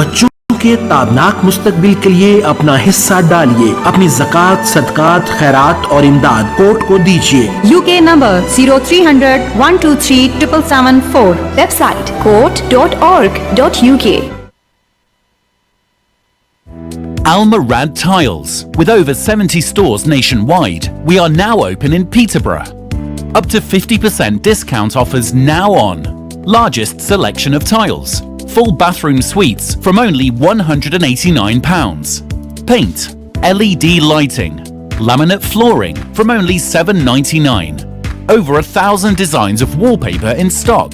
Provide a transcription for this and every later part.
बच्चों के ताबनाक मुस्तकबिल के लिए अपना हिस्सा डालिए, अपनी ज़कात, सदकात, खैरात और इमदाद कोर्ट को दीजिए। UK number 0300 123 7774. Website court.org.uk. Almarad Tiles. With over 70 stores nationwide, we are now open in Peterborough. Up to 50% discount offers now on. Largest selection of tiles. Full bathroom suites from only £189. Paint, LED lighting, laminate flooring from only £7.99. Over 1,000 designs of wallpaper in stock.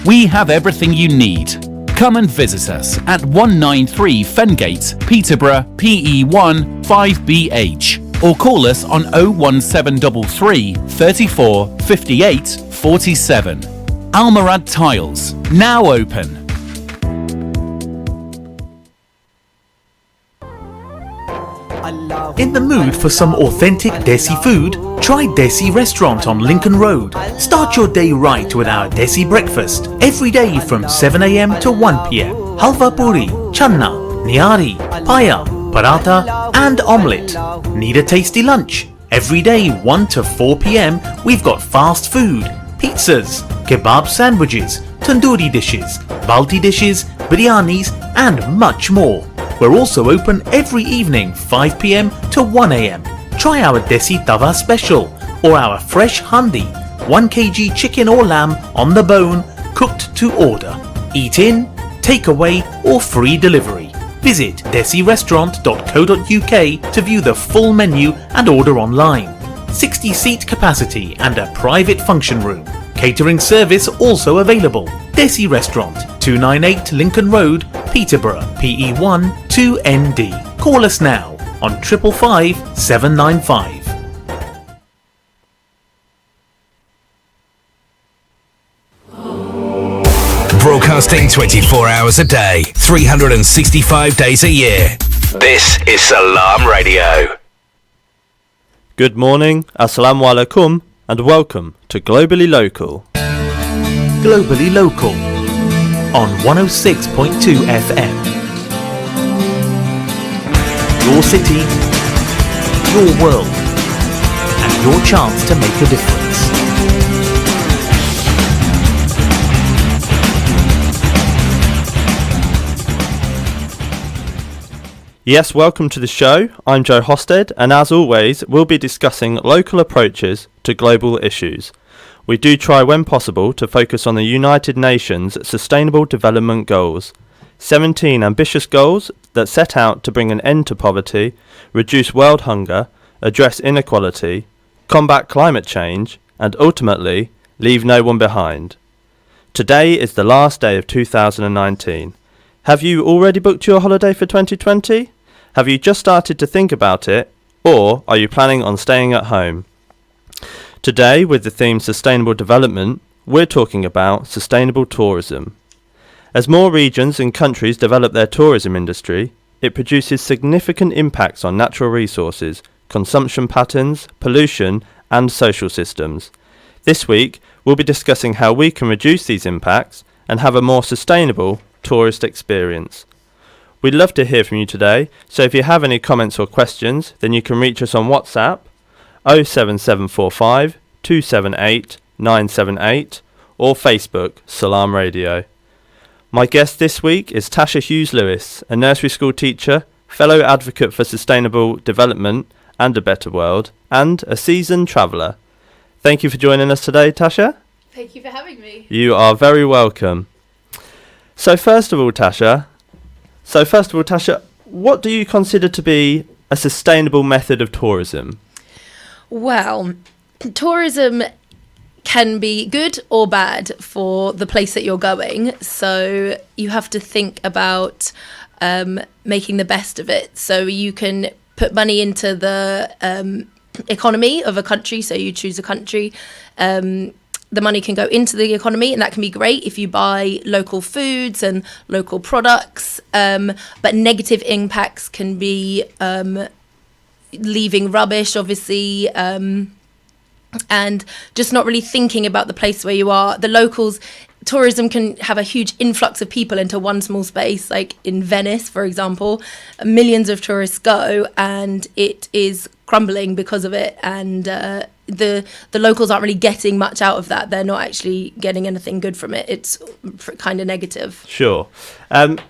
We have everything you need. Come and visit us at 193 Fengate, Peterborough, PE1 5BH, or call us on 01733 34 58 47. Almarad Tiles, now open. In the mood for some authentic Desi food? Try Desi Restaurant on Lincoln Road. Start your day right with our Desi breakfast. Every day from 7 a.m. to 1 p.m. Halwa puri, channa, nihari, paya, paratha and omelette. Need a tasty lunch? Every day 1 to 4 p.m. we've got fast food, pizzas, kebab sandwiches, tandoori dishes, balti dishes, biryanis and much more. We're also open every evening 5 p.m. to 1 a.m. Try our Desi Tawa special or our fresh handi, 1 kg chicken or lamb on the bone, cooked to order. Eat in, take away or free delivery. Visit desirestaurant.co.uk to view the full menu and order online. 60-seat capacity and a private function room. Catering service also available. Desi Restaurant, 298 Lincoln Road, Peterborough, PE1 2ND. Call us now on 555 795. Broadcasting 24 hours a day, 365 days a year. This is Salam Radio. Good morning, Assalamu alaikum, and welcome to Globally Local. Globally Local on 106.2 FM. Your city, your world, and your chance to make a difference. Yes, welcome to the show. I'm Joe Hosted, and as always, we'll be discussing local approaches to global issues. We do try when possible to focus on the United Nations Sustainable Development Goals, 17 ambitious goals that set out to bring an end to poverty, reduce world hunger, address inequality, combat climate change, and ultimately, leave no one behind. Today is the last day of 2019. Have you already booked your holiday for 2020? Have you just started to think about it? Or are you planning on staying at home? Today, with the theme Sustainable Development, we're talking about sustainable tourism. As more regions and countries develop their tourism industry, it produces significant impacts on natural resources, consumption patterns, pollution, and social systems. This week, we'll be discussing how we can reduce these impacts and have a more sustainable tourist experience. We'd love to hear from you today, so if you have any comments or questions, then you can reach us on WhatsApp 07745 278 978 or Facebook Salam Radio. My guest this week is Tasha Hughes-Lewis, a nursery school teacher, fellow advocate for sustainable development and a better world, and a seasoned traveller. Thank you for joining us today, Tasha. Thank you for having me. You are very welcome. So first of all, Tasha, what do you consider to be a sustainable method of tourism? Well, tourism can be good or bad for the place that you're going. So you have to think about making the best of it. So you can put money into the economy of a country. So you choose a country. The money can go into the economy, and that can be great if you buy local foods and local products. But negative impacts can be leaving rubbish, obviously, and just not really thinking about the place where you are. The locals tourism can have a huge influx of people into one small space, like in Venice, for example. Millions of tourists go, and it is crumbling because of it. And the locals aren't really getting much out of that. They're not actually getting anything good from it. It's kind of negative. Sure.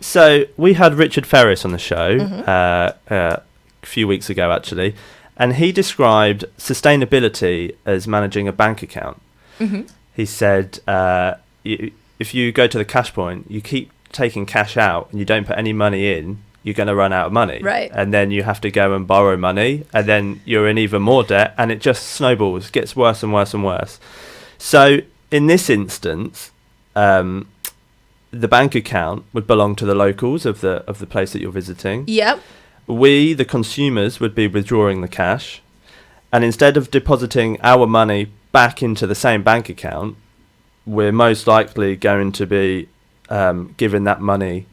So we had Richard Ferris on the show a few weeks ago, actually, and he described sustainability as managing a bank account. He said, if you go to the cash point, you keep taking cash out and you don't put any money in, you're going to run out of money. Right. And then you have to go and borrow money, and then you're in even more debt, and it just snowballs, gets worse and worse and worse. So in this instance, the bank account would belong to the locals of the place that you're visiting. Yep. We, the consumers, would be withdrawing the cash, and instead of depositing our money back into the same bank account, we're most likely going to be giving that money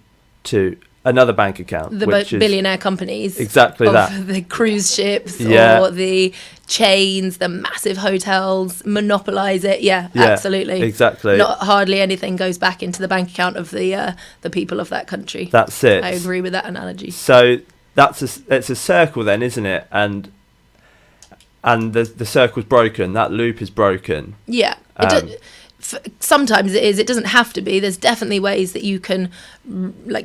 to another bank account. The billionaire companies. Exactly of that. The cruise ships or the chains, the massive hotels, monopolise it. Yeah, absolutely. Exactly. Not hardly anything goes back into the bank account of the people of that country. That's it. I agree with that analogy. So it's a circle then, isn't it? And the circle's broken. That loop is broken. Yeah. Sometimes it is. It doesn't have to be. There's definitely ways that you can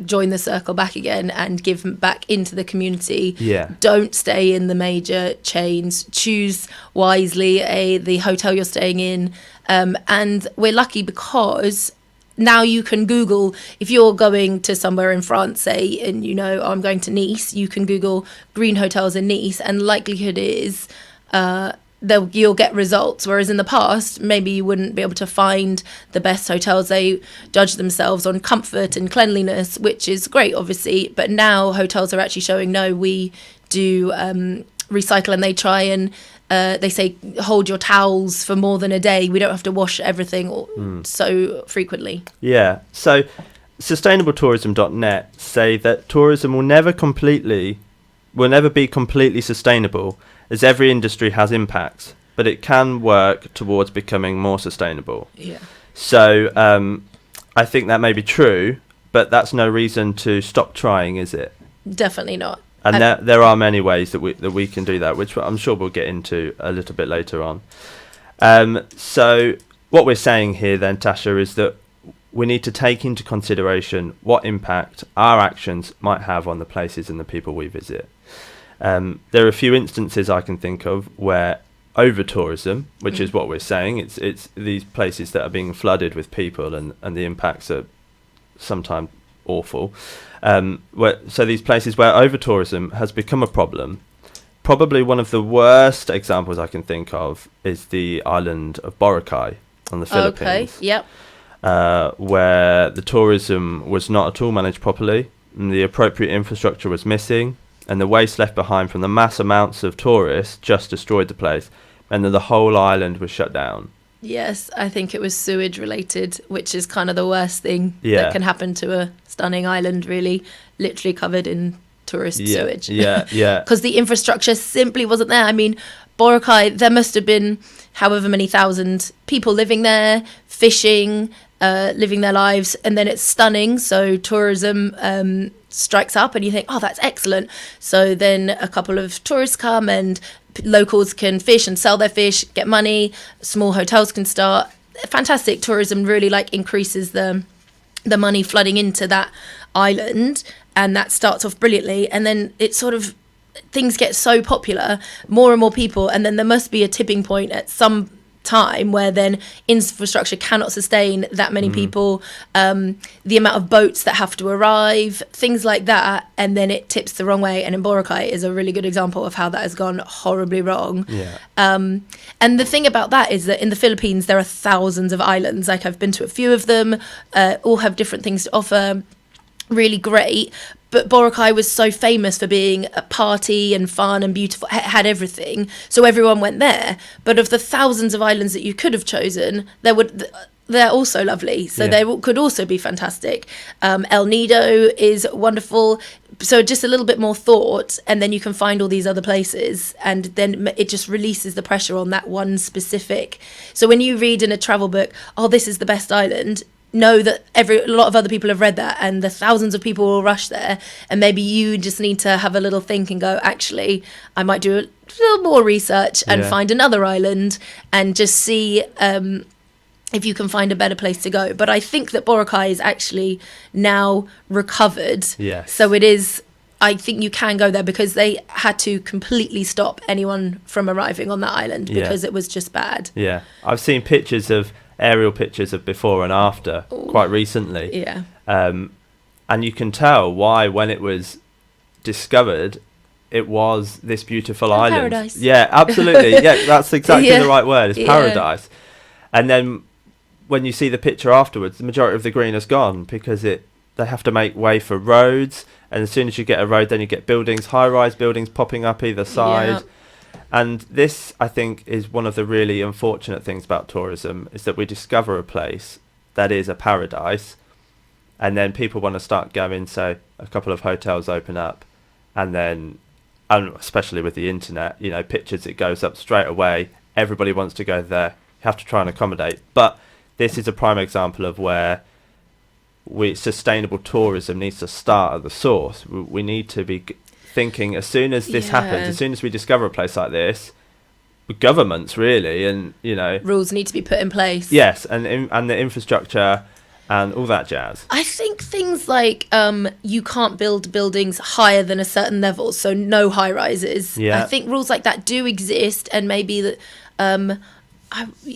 join the circle back again and give back into the community. Yeah. Don't stay in the major chains. Choose wisely the hotel you're staying in. And we're lucky because now you can Google, if you're going to somewhere in France, say, and I'm going to Nice, you can Google green hotels in Nice, and likelihood is you'll get results, whereas in the past maybe you wouldn't be able to find the best hotels. They judge themselves on comfort and cleanliness, which is great obviously, but now hotels are actually showing no, we do recycle, and they try and they say hold your towels for more than a day. We don't have to wash everything so frequently. Yeah. So sustainabletourism.net say that tourism will never be completely sustainable, as every industry has impacts, but it can work towards becoming more sustainable. Yeah. So I think that may be true, but that's no reason to stop trying, is it? Definitely not. And there are many ways that we can do that, which I'm sure we'll get into a little bit later on. So what we're saying here then, Tasha, is that we need to take into consideration what impact our actions might have on the places and the people we visit. There are a few instances I can think of where over-tourism, which is what we're saying, it's these places that are being flooded with people and the impacts are sometimes awful. So these places where over-tourism has become a problem, probably one of the worst examples I can think of is the island of Boracay on the Philippines. Okay, yep. Where the tourism was not at all managed properly, and the appropriate infrastructure was missing, and the waste left behind from the mass amounts of tourists just destroyed the place, and then the whole island was shut down. Yes, I think it was sewage related, which is kind of the worst thing that can happen to a stunning island, really, literally covered in tourist sewage. Yeah. Because the infrastructure simply wasn't there. I mean, Boracay, there must have been however many thousand people living there, fishing, living their lives, and then it's stunning. So tourism strikes up and you think, oh, that's excellent. So then a couple of tourists come and locals can fish and sell their fish, get money, small hotels can start. Fantastic. Tourism really increases the money flooding into that island, and that starts off brilliantly, and then it sort of things get so popular, more and more people, and then there must be a tipping point at some time where then infrastructure cannot sustain that many people, the amount of boats that have to arrive, things like that, and then it tips the wrong way. And in Boracay is a really good example of how that has gone horribly wrong. And the thing about that is that in the Philippines there are thousands of islands. I've been to a few of them, all have different things to offer, really great. But Boracay was so famous for being a party and fun and beautiful, had everything. So everyone went there. But of the thousands of islands that you could have chosen, they're also lovely. So they could also be fantastic. El Nido is wonderful. So just a little bit more thought, and then you can find all these other places, and then it just releases the pressure on that one specific. So when you read in a travel book, oh, this is the best island, know that a lot of other people have read that, and the thousands of people will rush there, and maybe you just need to have a little think and go, actually, I might do a little more research and find another island and just see if you can find a better place to go. But I think that Boracay is actually now recovered. Yes. So it is, I think you can go there, because they had to completely stop anyone from arriving on that island because it was just bad. Yeah. I've seen aerial pictures of before and after quite recently. Yeah. And you can tell why, when it was discovered, it was this beautiful island. Paradise. Yeah, absolutely. Yeah, that's exactly the right word. It's paradise. And then when you see the picture afterwards, the majority of the green is gone, because they have to make way for roads, and as soon as you get a road, then you get buildings, high-rise buildings popping up either side. And this, I think, is one of the really unfortunate things about tourism, is that we discover a place that is a paradise, and then people want to start going, so a couple of hotels open up, and then, especially with the internet, pictures, it goes up straight away, everybody wants to go there, you have to try and accommodate. But this is a prime example of where sustainable tourism needs to start at the source. We need to be thinking, as soon as this happens, as soon as we discover a place like this, governments really, and rules need to be put in place. Yes, and the infrastructure and all that jazz. I think things like you can't build buildings higher than a certain level, so no high rises. Yeah. I think rules like that do exist, and maybe that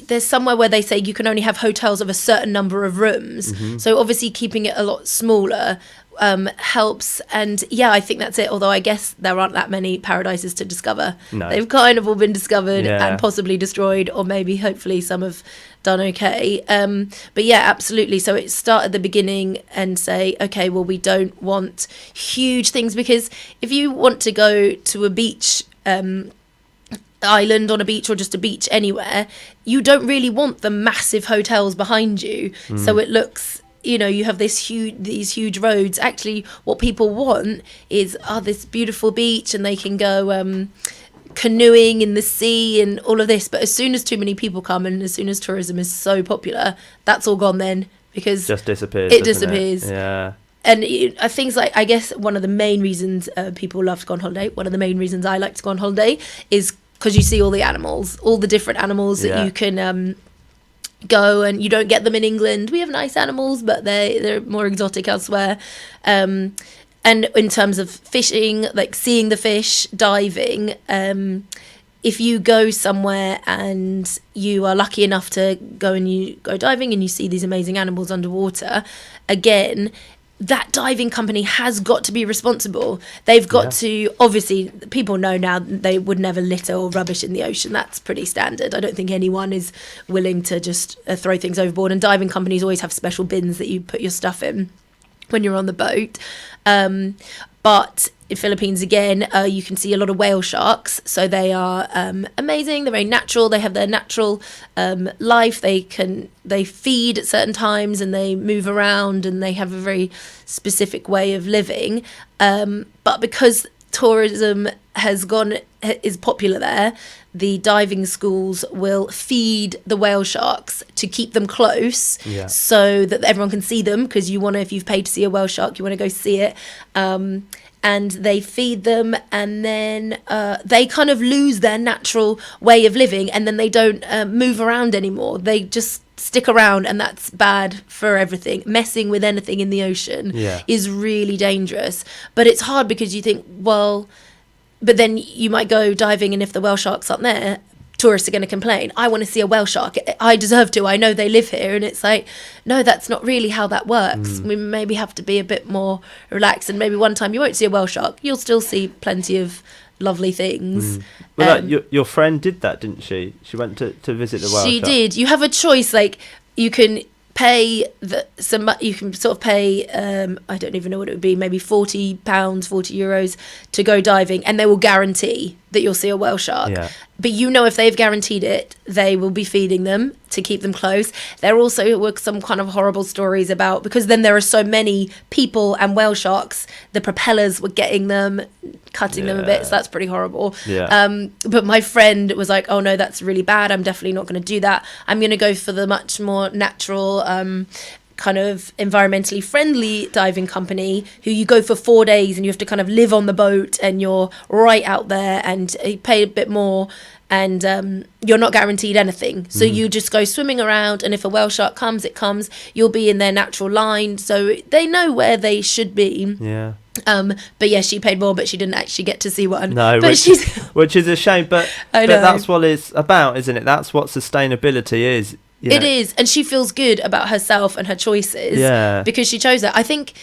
there's somewhere where they say you can only have hotels of a certain number of rooms. So obviously keeping it a lot smaller helps. And I think that's it. Although I guess there aren't that many paradises to discover. No. They've kind of all been discovered and possibly destroyed, or maybe hopefully some have done okay. But absolutely. So it start at the beginning and say, okay, well, we don't want huge things, because if you want to go to a beach island on a beach, or just a beach anywhere, you don't really want the massive hotels behind you. So it looks, you have these huge roads. Actually, what people want is this beautiful beach, and they can go canoeing in the sea and all of this. But as soon as too many people come, and as soon as tourism is so popular, that's all gone then, because just disappears. It disappears. Yeah. And things like, I guess one of the main reasons people love to go on holiday, one of the main reasons I like to go on holiday, is because you see all the animals, all the different animals that you can go, and you don't get them in England. We have nice animals, but they're more exotic elsewhere. And in terms of fishing, like seeing the fish, diving, if you go somewhere and you are lucky enough to go diving and you see these amazing animals underwater, again, that diving company has got to be responsible. They've got to, obviously, people know now they would never litter or rubbish in the ocean. That's pretty standard. I don't think anyone is willing to just throw things overboard. And diving companies always have special bins that you put your stuff in when you're on the boat. But in Philippines, again, you can see a lot of whale sharks. So they are amazing. They're very natural. They have their natural life. They feed at certain times, and they move around, and they have a very specific way of living. But because tourism is popular there, the diving schools will feed the whale sharks to keep them close, so that everyone can see them, because if you've paid to see a whale shark, you want to go see it. And they feed them, and then they kind of lose their natural way of living, and then they don't move around anymore. They just stick around, and that's bad for everything. Messing with anything in the ocean is really dangerous. But it's hard, because you think, well, but then you might go diving, and if the whale sharks aren't there, tourists are going to complain. I want to see a whale shark. I deserve to. I know they live here. And it's like, no, that's not really how that works. We maybe have to be a bit more relaxed, and maybe one time you won't see a whale shark. You'll still see plenty of lovely things. Well, your friend did that, didn't she? She went to visit the whale shark. She did. You have a choice. Like, you can pay you can sort of pay I don't even know what it would be, maybe £40, €40 to go diving, and they will guarantee that you'll see a whale shark. But if they've guaranteed it, they will be feeding them to keep them close. There also were some kind of horrible stories about, because then there are so many people and whale sharks, the propellers were getting them, cutting them a bit. So that's pretty horrible. But my friend was like, oh no, that's really bad. I'm definitely not going to do that. I'm going to go for the much more natural kind of environmentally friendly diving company who you go for 4 days and you have to kind of live on the boat and you're right out there and you pay a bit more and you're not guaranteed anything. So you just go swimming around, and if a whale shark comes, it comes. You'll be in their natural line, so they know where they should be. Yeah. But yeah, she paid more, but she didn't actually get to see one. No, but which is a shame. But I but know. that's what it's about, isn't it? That's what sustainability is. It is, and she feels good about herself and her choices. Yeah. Because she chose that. I think,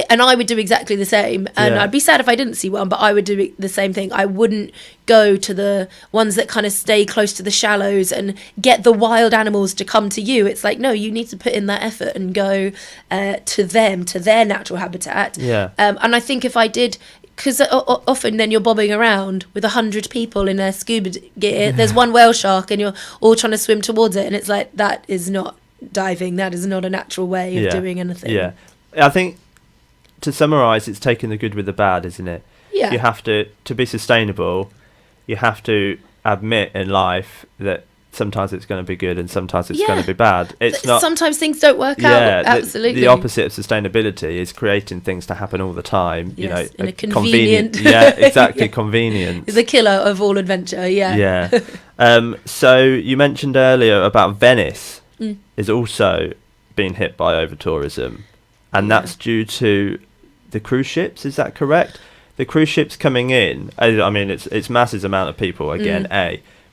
and I would do exactly the same. And Yeah. I'd be sad if I didn't see one, but I would do the same thing. I wouldn't go to the ones that kind of stay close to the shallows and get the wild animals to come to you. It's like, no, you need to put in that effort and go to them, to their natural habitat. Yeah. And I think if I did, because often then you're bobbing around with 100 people in their scuba gear. There's one whale shark and you're all trying to swim towards it. And it's like, that is not diving. That is not a natural way of doing anything. Yeah. I think, to summarise, it's taking the good with the bad, isn't it? Yeah. You have to be sustainable, you have to admit in life that sometimes it's going to be good and sometimes it's going to be bad. It's not. Sometimes things don't work out. Absolutely. The opposite of sustainability is creating things to happen all the time. Yes, you know, in a convenient. Yeah, exactly. Convenience. The killer of all adventure. Yeah. Yeah. So you mentioned earlier about Venice is also being hit by over tourism, and that's due to the cruise ships. Is that correct? The cruise ships coming in. I mean, it's massive amount of people again.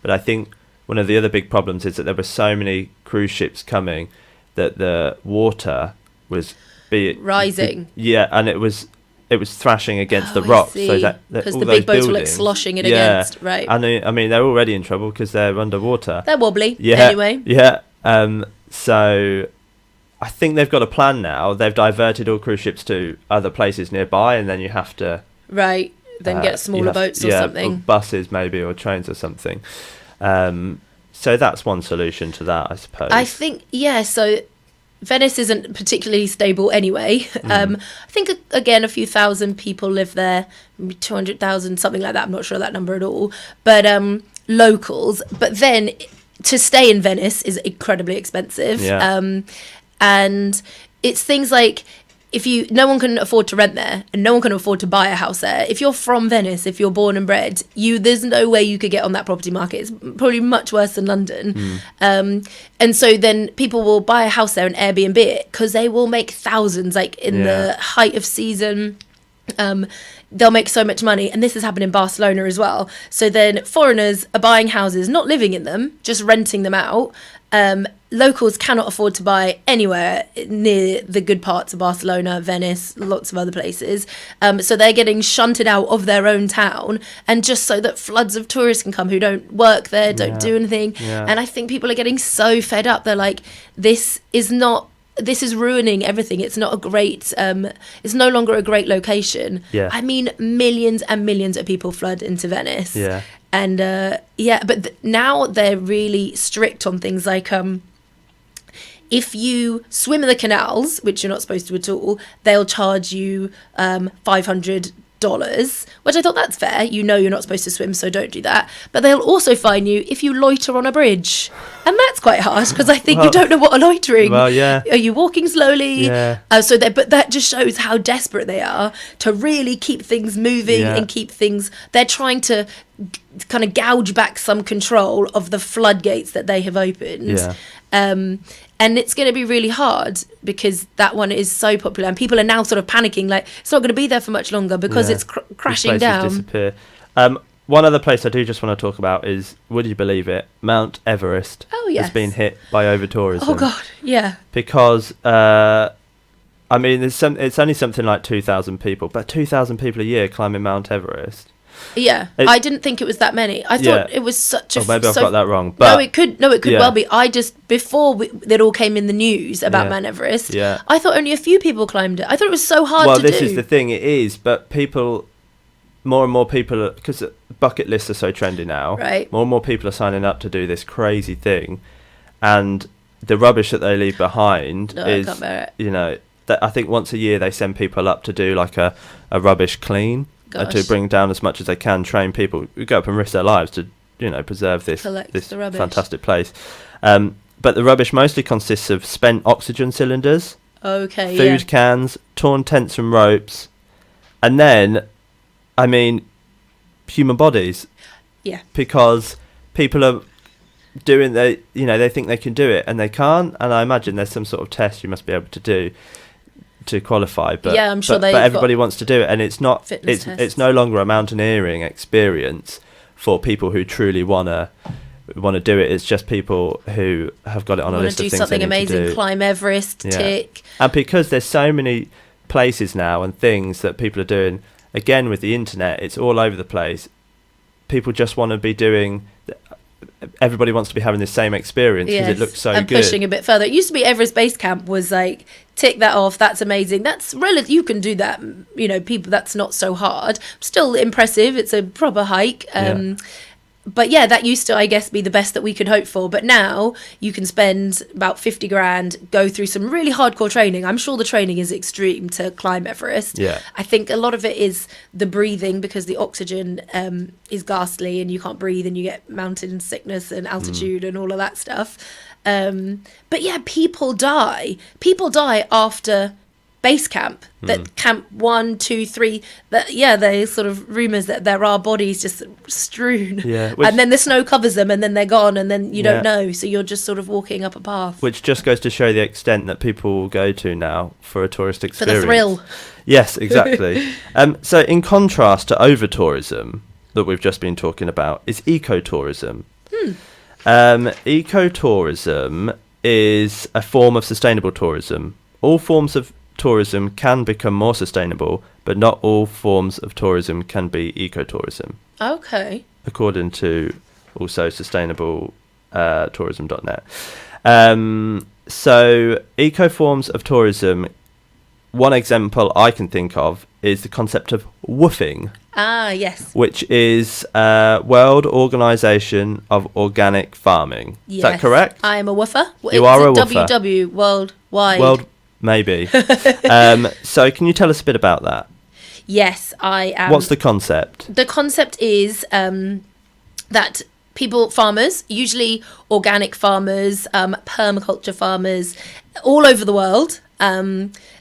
But I think one of the other big problems is that there were so many cruise ships coming that the water was rising. Yeah, and it was thrashing against the I rocks, see. so that Because all the those big boats were like buildings- sloshing it against, right? And I mean, they're already in trouble because they're underwater. They're wobbly. Yeah. Anyway. Yeah. So I think they've got a plan now. They've diverted all cruise ships to other places nearby, and then you have to Right. Then get smaller boats or or something. buses maybe, or trains or something. So that's one solution to that, I suppose. I think, yeah, so Venice isn't particularly stable anyway. I think, again, a few thousand people live there, maybe 200,000, something like that. I'm not sure of that number at all. But locals. But then to stay in Venice is incredibly expensive. Yeah. And it's things like, no one can afford to rent there and no one can afford to buy a house there. If you're from Venice, if you're born and bred, there's no way you could get on that property market. It's probably much worse than London. And so then people will buy a house there and Airbnb it because they will make thousands, like in the height of season. They'll make so much money, and this has happened in Barcelona as well. So then foreigners are buying houses, not living in them, just renting them out. Locals cannot afford to buy anywhere near the good parts of Barcelona, Venice, lots of other places. So they're getting shunted out of their own town, and just so that floods of tourists can come who don't work there, don't do anything. Yeah. And I think people are getting so fed up. They're like, this is ruining everything. It's not a great, it's no longer a great location. Yeah. I mean, millions and millions of people flood into Venice. Yeah. And but now they're really strict on things like, if you swim in the canals, which you're not supposed to at all, they'll charge you $500, which I thought that's fair. You know you're not supposed to swim, so don't do that. But they'll also fine you if you loiter on a bridge. And that's quite harsh because I think you don't know what a loitering. Well, yeah. Are you walking slowly? Yeah. But that just shows how desperate they are to really keep things moving and keep things. They're trying to kind of gouge back some control of the floodgates that they have opened. Yeah. And it's going to be really hard because that one is so popular and people are now sort of panicking, like it's not going to be there for much longer because it's crashing These places down. disappear. One other place I do just want to talk about is, would you believe it, Mount Everest yes. has been hit by over-tourism. Oh, God, yeah. Because, I mean, it's only something like 2,000 people, but 2,000 people a year climbing Mount Everest. Yeah, I didn't think it was that many. I thought it was such a... maybe I've got that wrong. But it could well be. I just, before it all came in the news about Mount Everest, I thought only a few people climbed it. I thought it was so hard to do. Well, this is the thing, it is, but more and more people, because bucket lists are so trendy now, right? More and more people are signing up to do this crazy thing, and the rubbish that they leave behind is, I can't bear it. you know, I think once a year they send people up to do like a rubbish clean, to bring down as much as they can, train people who go up and risk their lives to, you know, preserve this the rubbish. fantastic place. But the rubbish mostly consists of spent oxygen cylinders, Okay, food cans, torn tents and ropes, and then, I mean, human bodies. Yeah. Because people are doing they think they can do it and they can't, and I imagine there's some sort of test you must be able to do to qualify, but yeah, I'm sure but everybody wants to do it, and it's not it's no longer a mountaineering experience for people who truly want to do it. It's just people who have got it on a list of things they need amazing, to do. climb Everest, tick. And because there's so many places now and things that people are doing, again with the internet, it's all over the place. People just want to be doing. Everybody wants to be having the same experience because it looks so and good. Pushing a bit further. It used to be Everest Base Camp was like, tick that off. That's amazing. That's you can do that. People. That's not so hard. Still impressive. It's a proper hike. But yeah, that used to, I guess, be the best that we could hope for. But now you can spend about 50 grand, go through some really hardcore training. I'm sure the training is extreme to climb Everest. Yeah. I think a lot of it is the breathing, because the oxygen is ghastly and you can't breathe and you get mountain sickness and altitude and all of that stuff. But yeah, people die. People die after base camp, that camp 1, 2, 3, that there's sort of rumors that there are bodies just strewn, and then the snow covers them and then they're gone, and then you don't know, so you're just sort of walking up a path, which just goes to show the extent that people will go to now for a tourist experience, for the thrill. Yes, exactly. So in contrast to over tourism that we've just been talking about is ecotourism. Ecotourism is a form of sustainable tourism. All forms of tourism can become more sustainable, but not all forms of tourism can be ecotourism. Okay. According to also sustainabletourism.net. So eco forms of tourism, one example I can think of is the concept of woofing. Ah, yes. Which is World Organization of Organic Farming. Yes. Is that correct? I am a woofer. You are a woofer. WW, worldwide. Maybe. So can you tell us a bit about that? Yes, I am. What's the concept? The concept is that farmers, usually organic farmers, permaculture farmers, all over the world,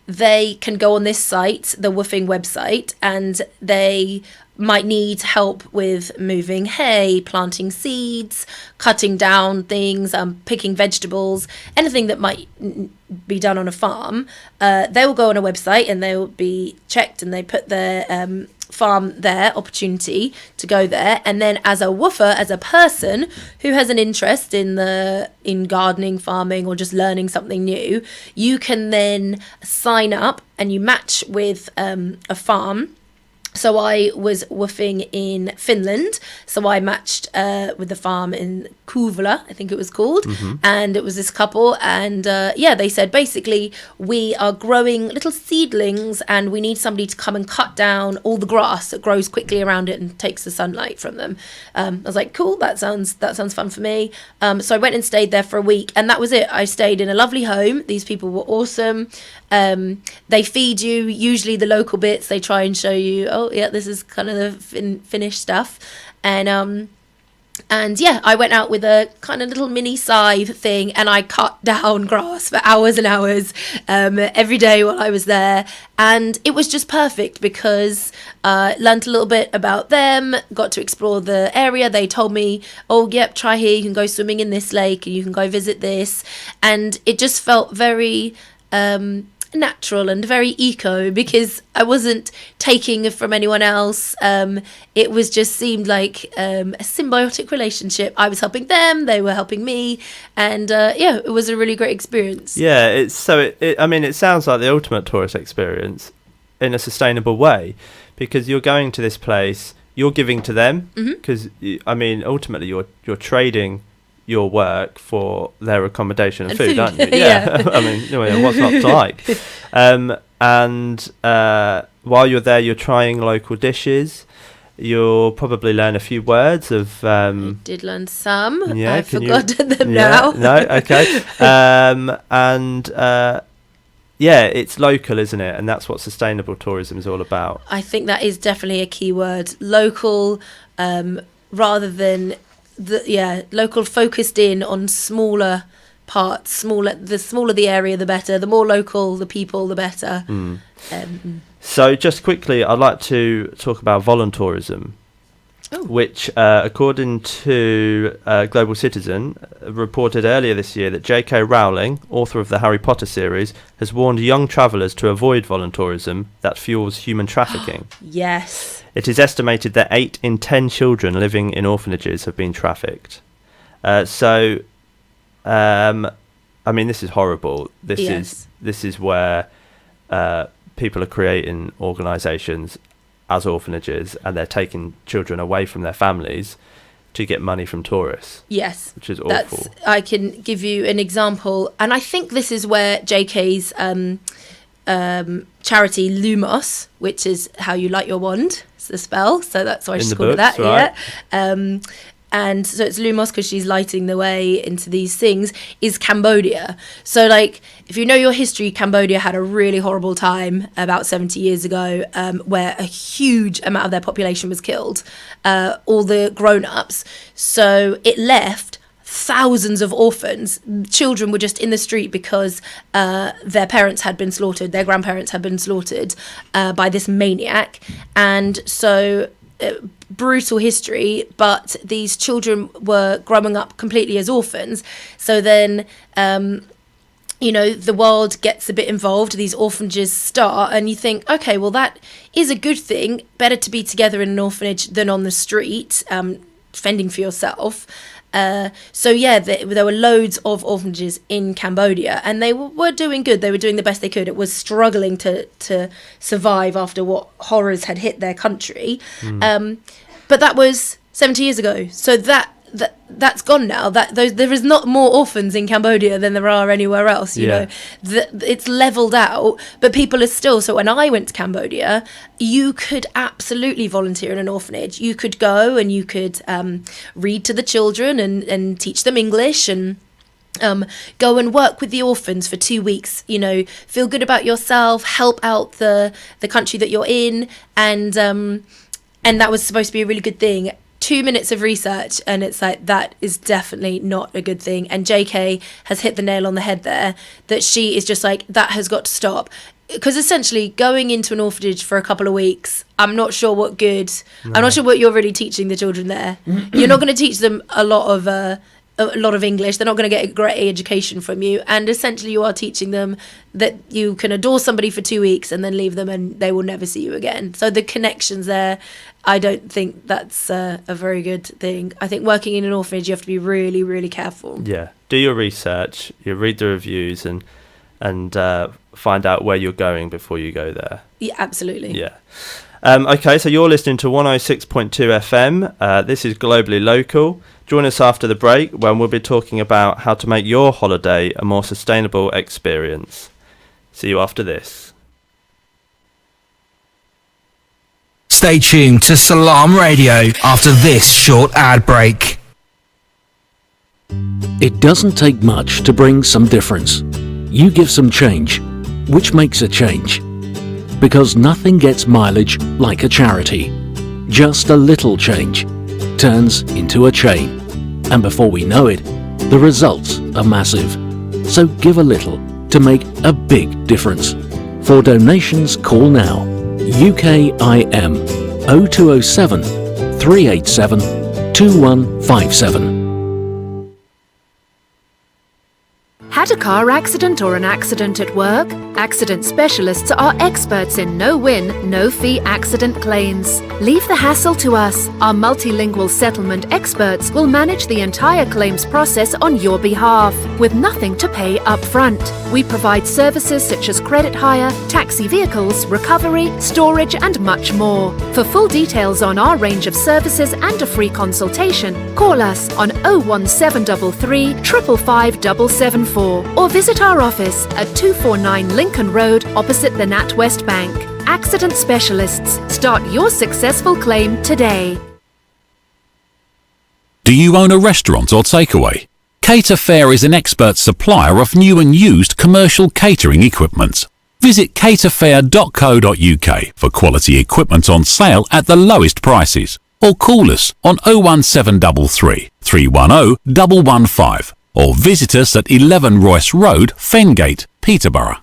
they can go on this site, the woofing website, and they might need help with moving hay, planting seeds, cutting down things, picking vegetables, anything that might be done on a farm. They will go on a website and they will be checked, and they put their farm there, opportunity to go there. And then as a woofer, as a person who has an interest in gardening, farming, or just learning something new, you can then sign up and you match with a farm. So I was woofing in Finland, so I matched with the farm in Kouvola, I think it was called, and it was this couple, and they said basically we are growing little seedlings and we need somebody to come and cut down all the grass that grows quickly around it and takes the sunlight from them. I was like, cool, that sounds fun for me. So I went and stayed there for a week, and that was it. I stayed in a lovely home. These people were awesome. They feed you, usually the local bits. They try and show you, this is kind of the Finnish stuff. And I went out with a kind of little mini scythe thing, and I cut down grass for hours and hours every day while I was there. And it was just perfect because learned a little bit about them, got to explore the area. They told me, try here, you can go swimming in this lake and you can go visit this. And it just felt very natural and very eco, because I wasn't taking from anyone else. It was just seemed like a symbiotic relationship. I was helping them, they were helping me, and it was a really great experience. It sounds like the ultimate tourist experience in a sustainable way, because you're going to this place, you're giving to them, because ultimately you're trading your work for their accommodation and food, aren't you? What's not to like? While you're there, you're trying local dishes. You'll probably learn a few words of... I did learn some. Yeah, I've forgotten them now. No, okay. It's local, isn't it? And that's what sustainable tourism is all about. I think that is definitely a key word. Local, rather than... local, focused in on smaller parts, the smaller the area, the better. The more local the people, the better. So just quickly, I'd like to talk about voluntourism, which, according to Global Citizen, reported earlier this year that J.K. Rowling, author of the Harry Potter series, has warned young travellers to avoid voluntourism that fuels human trafficking. Yes. It is estimated that 8 in 10 children living in orphanages have been trafficked. I mean, this is horrible. This is where people are creating organisations as orphanages, and they're taking children away from their families to get money from tourists. Yes, which is awful. I can give you an example, and I think this is where JK's charity Lumos, which is how you light your wand, it's the spell, so that's why she's called it that. Right? Yeah. And so it's Lumos because she's lighting the way into these things, is Cambodia. So, like, if you know your history, Cambodia had a really horrible time about 70 years ago where a huge amount of their population was killed, all the grown-ups. So it left thousands of orphans. Children were just in the street because their parents had been slaughtered, their grandparents had been slaughtered by this maniac. And so... brutal history, but these children were growing up completely as orphans. So then, the world gets a bit involved, these orphanages start, and you think, okay, well, that is a good thing. Better to be together in an orphanage than on the street, fending for yourself. There were loads of orphanages in Cambodia, and they were doing good. They were doing the best they could. It was struggling to survive after what horrors had hit their country. But that was 70 years ago. So that's gone now. There is not more orphans in Cambodia than there are anywhere else. You know, it's leveled out, but people are still. So when I went to Cambodia, you could absolutely volunteer in an orphanage. You could go and you could read to the children and teach them English and go and work with the orphans for 2 weeks. Feel good about yourself, help out the country that you're in, and that was supposed to be a really good thing. 2 minutes of research and it's like, that is definitely not a good thing. And JK has hit the nail on the head there, that she is just like, that has got to stop. Because essentially going into an orphanage for a couple of weeks, I'm not sure what good, I'm not sure what you're really teaching the children there. You're not going to teach them a lot of English. They're not going to get a great education from you, and essentially you are teaching them that you can adore somebody for 2 weeks and then leave them and they will never see you again. So the connections there, I don't think that's a very good thing. I think working in an orphanage, you have to be really, really careful. Yeah, do your research, you read the reviews and find out where you're going before you go there. Yeah, absolutely. Yeah. Okay, so you're listening to 106.2 FM. This is Globally Local. Join us after the break when we'll be talking about how to make your holiday a more sustainable experience. See you after this. Stay tuned to Salam Radio after this short ad break. It doesn't take much to bring some difference. You give some change, which makes a change. Because nothing gets mileage like a charity. Just a little change turns into a chain. And before we know it, the results are massive. So give a little to make a big difference. For donations, call now. UKIM 0207 387 2157. Had a car accident or an accident at work? Accident specialists are experts in no-win, no-fee accident claims. Leave the hassle to us. Our multilingual settlement experts will manage the entire claims process on your behalf, with nothing to pay up front. We provide services such as credit hire, taxi vehicles, recovery, storage, and much more. For full details on our range of services and a free consultation, call us on 01733 555 774 or visit our office at 249 Lincoln Road opposite the NatWest Bank. Accident specialists. Start your successful claim today. Do you own a restaurant or takeaway? Cater Fair is an expert supplier of new and used commercial catering equipment. Visit caterfair.co.uk for quality equipment on sale at the lowest prices, or call us on 01733 310 115 or visit us at 11 Royce Road, Fengate, Peterborough.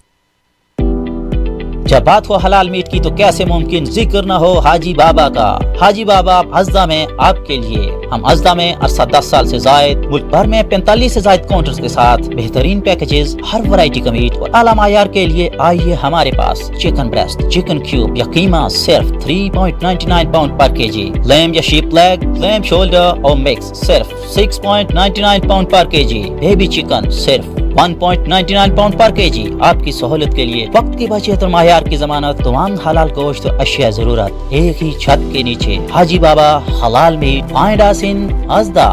जब बात हो हलाल meet की तो कैसे मुमकिन जिक्र न हो हाजी बाबा का। हाजी बाबा हज़दा में आपके लिए। हम हज़दा में अरसा 10 साल से जायद मुल्क भर में 45 से जायद काउंटर्स के साथ बेहतरीन पैकेजेस, हर वैरायटी का मीट और आला मायार के लिए आइए हमारे पास। चिकन ब्रेस्ट, चिकन क्यूब या कीमा सिर्फ 3.99 पाउंड पर केजी। लैम या शीप लेग, लैम शोल्डर और मिक्स सिर्फ 6.99 पाउंड पर केजी। बेबी चिकन सिर्फ 1.99 पाउंड पर केजी। आपकी सहूलत के लिए वक्त की बचत और मायार की जमानत, तमाम हलाल गोश्त और अशिया जरूरत एक ही छत के नीचे। हाजी बाबा हलाल meet, find us in हज़दा।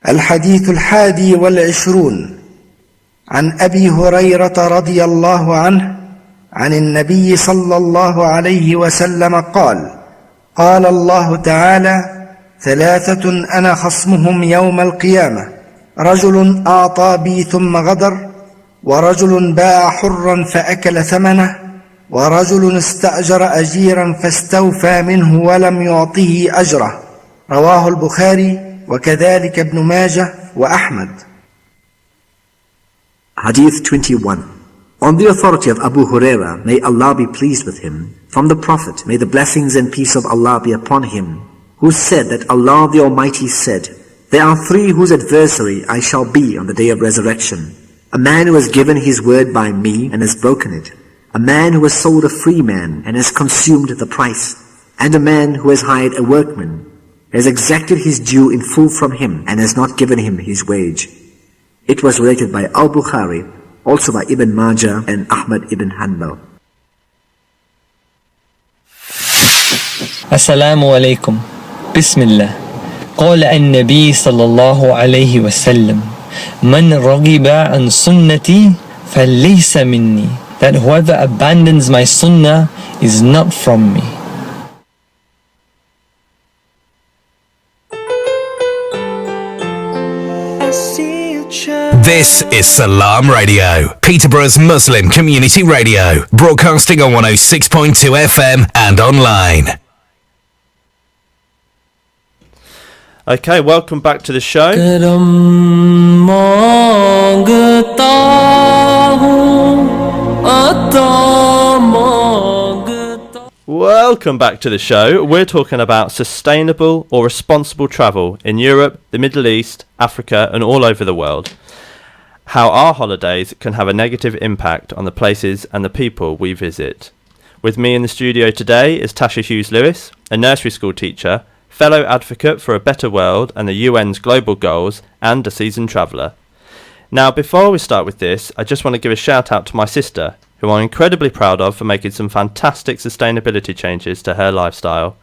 الحديث 21 عن أبي هريرة رضي الله عنه عن النبي صلى الله عليه وسلم قال: قال الله تعالى: 3 أنا خصمهم يوم القيامة: رجل أعطى بي ثم غدر، ورجل باع حرا فأكل ثمنه، ورجل استأجر أجيرا فاستوفى منه ولم يعطه أجره. رواه البخاري وكذلك ابن ماجه وأحمد. Hadith 21. On the authority of Abu Huraira, may Allah be pleased with him, from the Prophet, may the blessings and peace of Allah be upon him, who said that Allah the Almighty said, there are 3 whose adversary I shall be on the day of resurrection: a man who has given his word by me and has broken it, a man who has sold a free man and has consumed the price, and a man who has hired a workman, has exacted his due in full from him and has not given him his wage. It was related by Al-Bukhari, also by Ibn Majah and Ahmad ibn Hanbal. Assalamu alaikum. Bismillah. قال النبي صلى الله عليه وسلم: من رغب عن سنتي فليس مني. That whoever abandons my sunnah is not from me. This is Salam Radio, Peterborough's Muslim community radio, broadcasting on 106.2 FM and online. Okay, welcome back to the show. Welcome back to the show. We're talking about sustainable or responsible travel in Europe, the Middle East, Africa and all over the world. How our holidays can have a negative impact on the places and the people we visit. With me in the studio today is Tasha Hughes-Lewis, a nursery school teacher, fellow advocate for a better world and the UN's global goals, and a seasoned traveller. Now, before we start with this, I just want to give a shout out to my sister, who I'm incredibly proud of for making some fantastic sustainability changes to her lifestyle.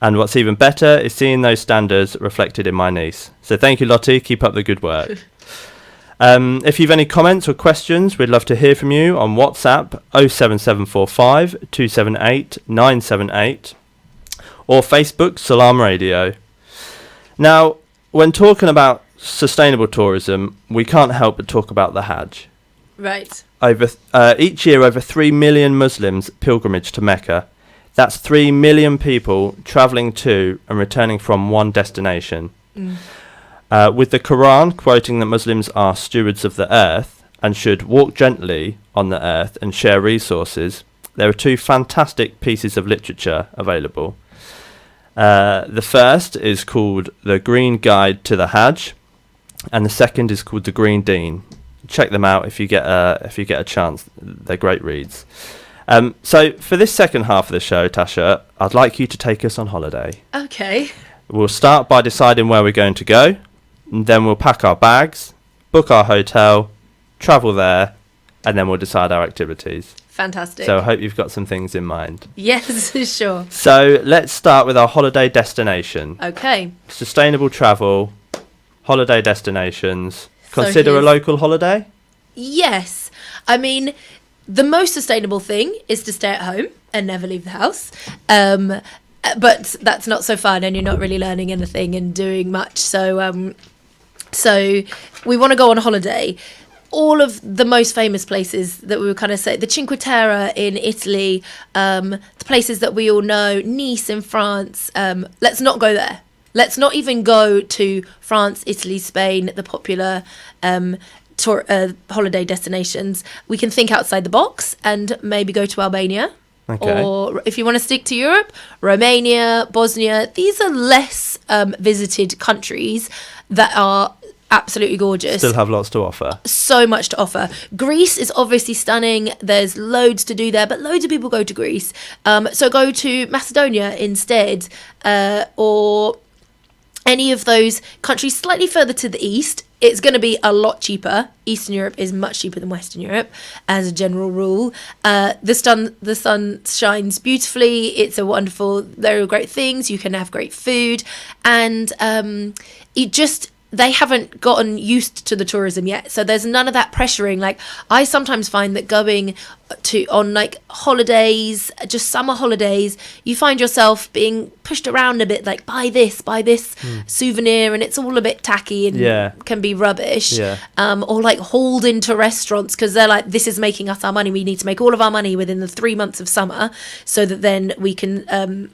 And what's even better is seeing those standards reflected in my niece. So thank you, Lottie, keep up the good work. If you've any comments or questions, we'd love to hear from you on WhatsApp 07745 278 978 or Facebook Salam Radio. Now, when talking about sustainable tourism, we can't help but talk about the Hajj. Right. Each year, over 3 million Muslims pilgrimage to Mecca. That's 3 million people travelling to and returning from one destination. With the Quran quoting that Muslims are stewards of the earth and should walk gently on the earth and share resources, there are 2 fantastic pieces of literature available. The first is called The Green Guide to the Hajj, and the second is called The Green Deen. Check them out if you get a chance. They're great reads. So for this second half of the show, Tasha, I'd like you to take us on holiday. Okay. We'll start by deciding where we're going to go, and then we'll pack our bags, book our hotel, travel there, and then we'll decide our activities. Fantastic. So I hope you've got some things in mind. Yes, sure. So let's start with our holiday destination. Okay. Sustainable travel, holiday destinations. Consider a local holiday? Yes. I mean, the most sustainable thing is to stay at home and never leave the house. But that's not so fun, and you're not really learning anything and doing much. So we want to go on holiday. all of the most famous places that we would kind of say, the Cinque Terre in Italy, the places that we all know, Nice in France, let's not go there. Let's not even go to France, Italy, Spain, the popular holiday destinations. We can think outside the box and maybe go to Albania. Okay. Or if you want to stick to Europe, Romania, Bosnia. These are less visited countries that are absolutely gorgeous. Still have lots to offer. So much to offer. Greece is obviously stunning. There's loads to do there, but loads of people go to Greece. So go to Macedonia instead, or any of those countries slightly further to the east. It's going to be a lot cheaper. Eastern Europe is much cheaper than Western Europe, as a general rule. The sun shines beautifully. It's a wonderful. There are great things. You can have great food, and they haven't gotten used to the tourism yet, so there's none of that pressuring. Like, I sometimes find that going on like holidays, just summer holidays, you find yourself being pushed around a bit, like buy this souvenir, and it's all a bit tacky and can be rubbish. Or like hauled into restaurants because they're like, this is making us our money, we need to make all of our money within the 3 months of summer so that then we can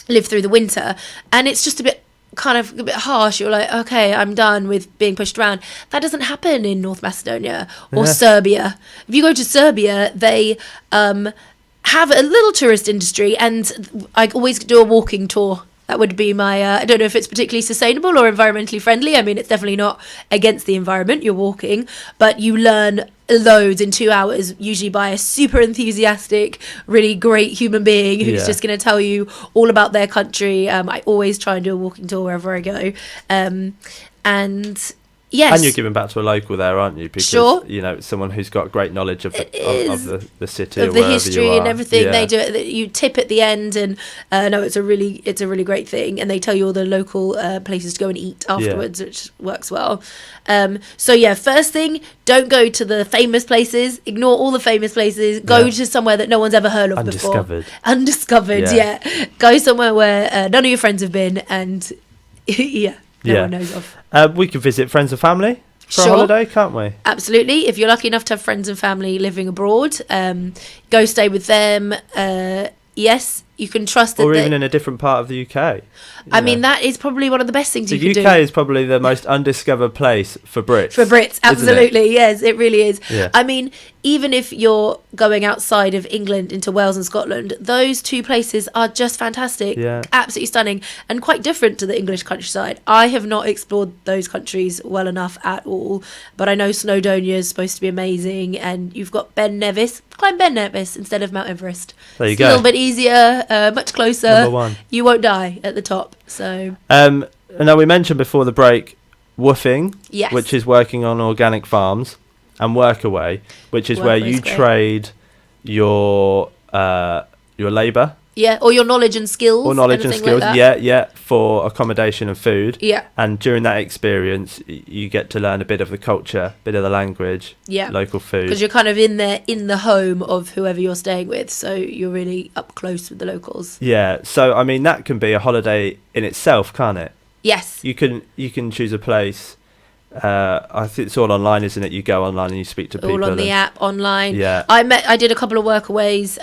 live through the winter. And it's just a bit harsh. You're like, okay, I'm done with being pushed around. That doesn't happen in North Macedonia or Serbia. If you go to Serbia, they have a little tourist industry, and I always do a walking tour. That would be my, I don't know if it's particularly sustainable or environmentally friendly. I mean, it's definitely not against the environment, you're walking, but you learn loads in 2 hours, usually by a super enthusiastic, really great human being who's just going to tell you all about their country. I always try and do a walking tour wherever I go. And yes. And you're giving back to a local there, aren't you? Because, you know, someone who's got great knowledge of the city, of or the wherever history you are. and everything. They do it. You tip at the end, and no, it's a really great thing. And they tell you all the local places to go and eat afterwards, which works well. So first thing, don't go to the famous places. Ignore all the famous places. Go to somewhere that no one's ever heard of before. Undiscovered. Yeah. Go somewhere where none of your friends have been, and no one knows of. We could visit friends and family for a holiday, can't we? Absolutely. If you're lucky enough to have friends and family living abroad, go stay with them. Yes, you can trust that. Or even in a different part of the UK. I mean, that is probably one of the best things you can do. The UK is probably the most undiscovered place for Brits. For Brits, absolutely. Yes, it really is. Yeah. I mean, even if you're going outside of England into Wales and Scotland, those two places are just fantastic. Yeah. Absolutely stunning, and quite different to the English countryside. I have not explored those countries well enough at all, but I know Snowdonia is supposed to be amazing, and you've got Ben Nevis. Climb Ben Nevis instead of Mount Everest. There you it's go. A little bit easier, much closer. Number one. You won't die at the top. So now, we mentioned before the break woofing, yes, which is working on organic farms, and Workaway, which is where you trade your labour. Yeah, or your knowledge and skills. Like for accommodation and food. Yeah. And during that experience, you get to learn a bit of the culture, a bit of the language, local food. Because you're kind of in the home of whoever you're staying with, so you're really up close with the locals. Yeah, so I mean that can be a holiday in itself, can't it? Yes. You can choose a place. I think it's all online, isn't it? You go online and you speak to people. All on the app, online. Yeah. I did a couple of workaways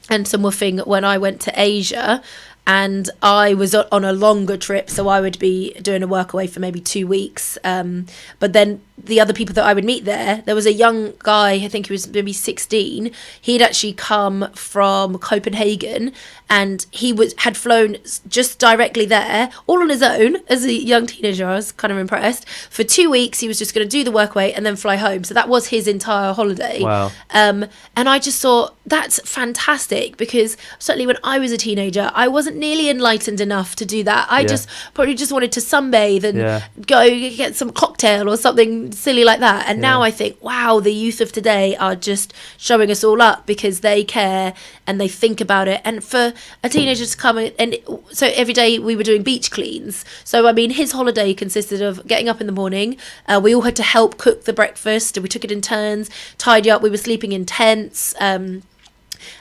and some woofing when I went to Asia, and I was on a longer trip, so I would be doing a workaway for maybe 2 weeks. But then the other people that I would meet there was a young guy, I think he was maybe 16. He'd actually come from Copenhagen, and he had flown just directly there, all on his own, as a young teenager. I was kind of impressed. For 2 weeks, he was just going to do the workaway and then fly home. So that was his entire holiday. Wow. And I just thought, that's fantastic, because certainly when I was a teenager, I wasn't nearly enlightened enough to do that. I just probably just wanted to sunbathe and go get some cocktail or something silly like that. And now I think, wow, the youth of today are just showing us all up, because they care and they think about it. And for a teenager to come and so every day we were doing beach cleans. So I mean, his holiday consisted of getting up in the morning. We all had to help cook the breakfast, and we took it in turns, tidy up. We were sleeping in tents.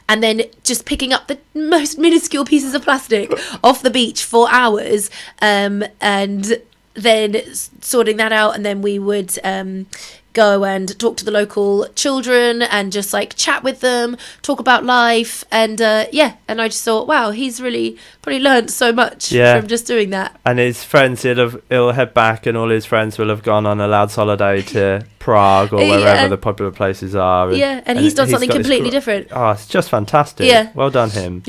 And then just picking up the most minuscule pieces of plastic off the beach for hours, and then sorting that out. And then we would go and talk to the local children and just like chat with them, talk about life, and and I just thought, wow, he's really probably learned so much from just doing that. And his friends, he'll head back, and all his friends will have gone on a lad's holiday to Prague or wherever the popular places are. And he's done something completely different. Oh, it's just fantastic. Well done him.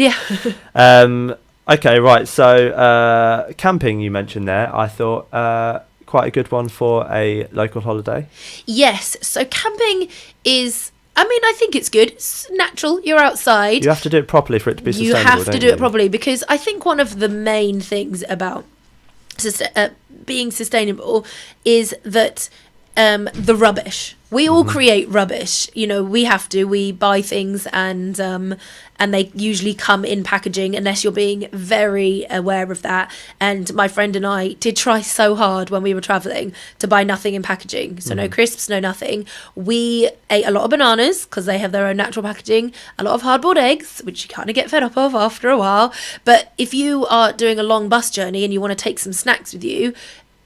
Okay, right, so camping you mentioned there, I thought quite a good one for a local holiday. Yes, so camping is, I mean, I think it's good. It's natural, you're outside. You have to do it properly for it to be sustainable. You have to do it properly, because I think one of the main things about being sustainable is that the rubbish. We all create rubbish. You know, we buy things and they usually come in packaging unless you're being very aware of that. And my friend and I did try so hard when we were traveling to buy nothing in packaging. So no crisps, no nothing. We ate a lot of bananas because they have their own natural packaging, a lot of hard-boiled eggs, which you kind of get fed up of after a while. But if you are doing a long bus journey and you want to take some snacks with you,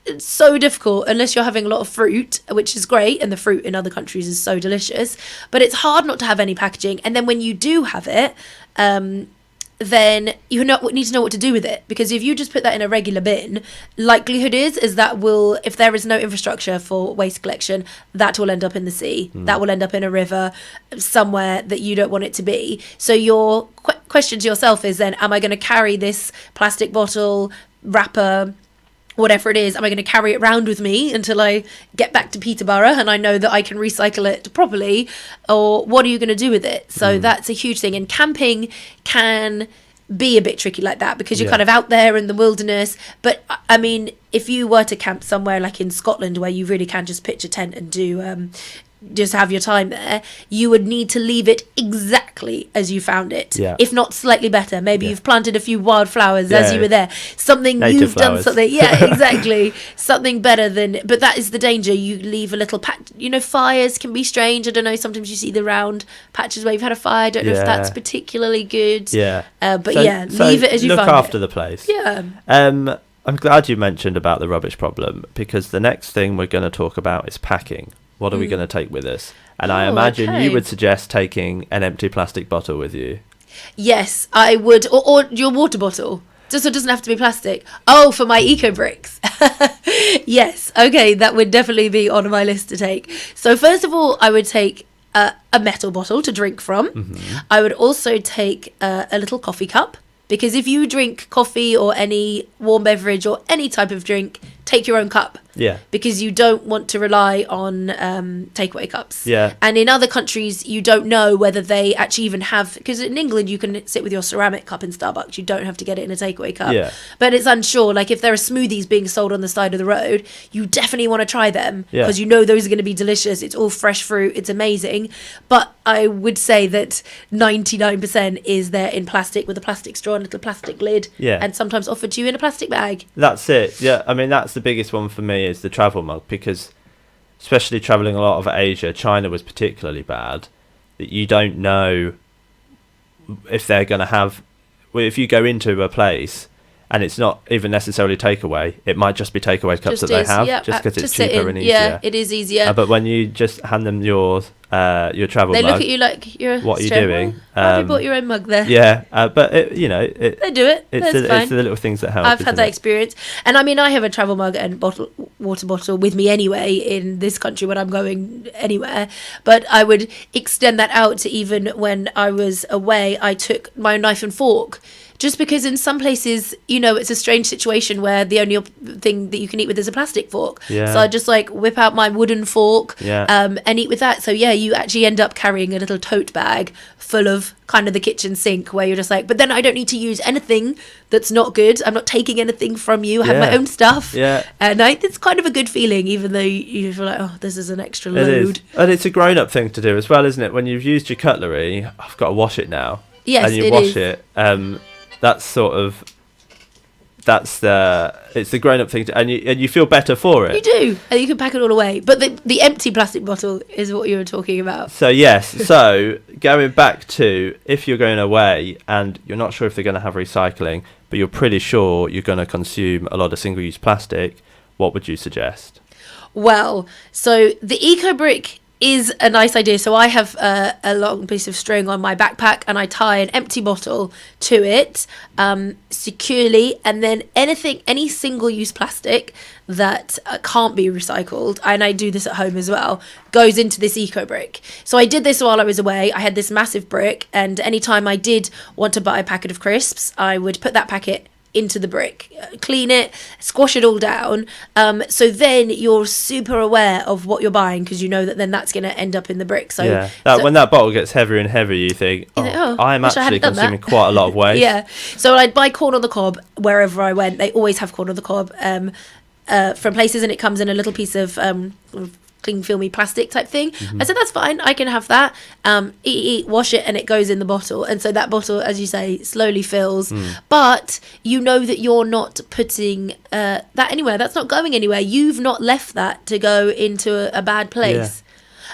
it's so difficult unless you're having a lot of fruit, which is great, and the fruit in other countries is so delicious, but it's hard not to have any packaging. And then when you do have it, then you need to know what to do with it, because if you just put that in a regular bin, likelihood is that if there is no infrastructure for waste collection, that will end up in the sea, that will end up in a river somewhere that you don't want it to be. So your question to yourself is then, am I going to carry this plastic bottle, wrapper, whatever it is, am I going to carry it around with me until I get back to Peterborough and I know that I can recycle it properly, or what are you going to do with it? So that's a huge thing. And camping can be a bit tricky like that, because you're kind of out there in the wilderness. But I mean, if you were to camp somewhere like in Scotland, where you really can just pitch a tent and do just have your time there, you would need to leave it exactly as you found it, if not slightly better. Maybe you've planted a few wildflowers as you were there, Native flowers. done something exactly, something better than, but that is the danger. You leave a little patch, fires can be strange. I don't know, sometimes you see the round patches where you've had a fire. I don't know if that's particularly good, leave it as you found it. Look after the place. I'm glad you mentioned about the rubbish problem, because the next thing we're going to talk about is packing. What are we going to take with us? And I imagine you would suggest taking an empty plastic bottle with you. Yes, I would. Or your water bottle. Just so it doesn't have to be plastic. Oh, for my eco bricks. Yes. Okay, that would definitely be on my list to take. So first of all, I would take a metal bottle to drink from. I would also take a little coffee cup, because if you drink coffee or any warm beverage or any type of drink, take your own cup. Because you don't want to rely on takeaway cups. And in other countries, you don't know whether they actually even have, because in England you can sit with your ceramic cup in Starbucks. You don't have to get it in a takeaway cup. But it's unsure. Like if there are smoothies being sold on the side of the road, you definitely want to try them, because you know those are going to be delicious. It's all fresh fruit. It's amazing. But I would say that 99% is there in plastic, with a plastic straw and a little plastic lid, and sometimes offered to you in a plastic bag. That's it. I mean, that's the biggest one for me, is the travel mug, because especially traveling a lot of Asia, China was particularly bad, that you don't know if they're going to have, if you go into a place and it's not even necessarily takeaway, it might just be takeaway cups that they have, just because it's cheaper and easier. Yeah, it is easier. But when you just hand them your travel they mug, look at you like you're what are you doing? Have you bought your own mug there? But they do it. It's the little things that help. I've had that experience, and I mean, I have a travel mug and water bottle with me anyway in this country when I'm going anywhere. But I would extend that out to even when I was away. I took my own knife and fork. Just because in some places, it's a strange situation where the only thing that you can eat with is a plastic fork. So I just whip out my wooden fork and eat with that. So you actually end up carrying a little tote bag full of kind of the kitchen sink, where you're just but then I don't need to use anything that's not good. I'm not taking anything from you. I have my own stuff. And it's kind of a good feeling, even though you feel like, oh, this is an extra load. It is. And it's a grown-up thing to do as well, isn't it? When you've used your cutlery, I've got to wash it now. Yes, and you wash it. It's the grown-up thing and you feel better for it. You do, and you can pack it all away. But the empty plastic bottle is what you were talking about. So yes, so going back to, if you're going away and you're not sure if they're going to have recycling, but you're pretty sure you're going to consume a lot of single-use plastic, what would you suggest? Well, so the eco brick is a nice idea. So I have a long piece of string on my backpack, and I tie an empty bottle to it securely, and then any single-use plastic that can't be recycled, and I do this at home as well, goes into this eco brick. So I did this while I was away. I had this massive brick, and anytime I did want to buy a packet of crisps, I would put that packet into the brick, clean it, squash it all down, so then you're super aware of what you're buying, because you know that then that's going to end up in the brick. So yeah, when that bottle gets heavier and heavier, you think, I'm actually consuming quite a lot of waste. Yeah, so I'd buy corn on the cob wherever I went. They always have corn on the cob from places, and it comes in a little piece of clean filmy plastic type thing. I said, that's fine, I can have that. Wash it, and it goes in the bottle, and so that bottle, as you say, slowly fills. But you know that you're not putting that anywhere. That's not going anywhere. You've not left that to go into a bad place.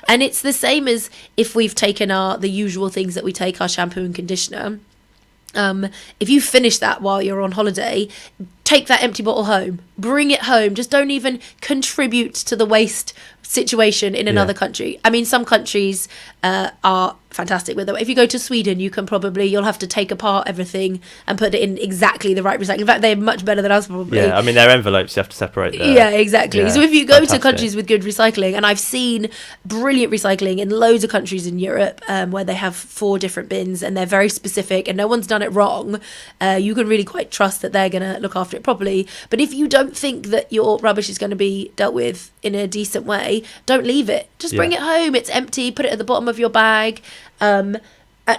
And it's the same as if we've taken the usual things that we take, our shampoo and conditioner. If you finish that while you're on holiday, take that empty bottle home, bring it home. Just don't even contribute to the waste situation in another country. I mean, some countries are fantastic with it. If you go to Sweden, you'll have to take apart everything and put it in exactly the right recycling. In fact, they're much better than us probably. Yeah, I mean, their envelopes, you have to separate them. Yeah, exactly. So if you go to countries with good recycling, and I've seen brilliant recycling in loads of countries in Europe where they have 4 different bins, and they're very specific, and no one's done it wrong, you can really quite trust that they're going to look after it properly. But if you don't think that your rubbish is going to be dealt with in a decent way, don't leave it. Just bring it home. It's empty. Put it at the bottom of your bag.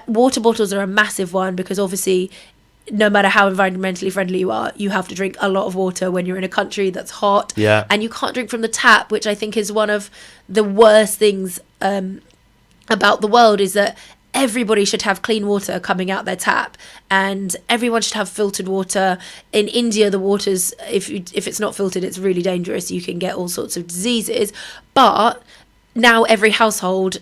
Water bottles are a massive one, because obviously no matter how environmentally friendly you are, you have to drink a lot of water when you're in a country that's hot. And you can't drink from the tap, which I think is one of the worst things about the world, is that everybody should have clean water coming out their tap, and everyone should have filtered water. In India, the water's, if it's not filtered, it's really dangerous. You can get all sorts of diseases. But now every household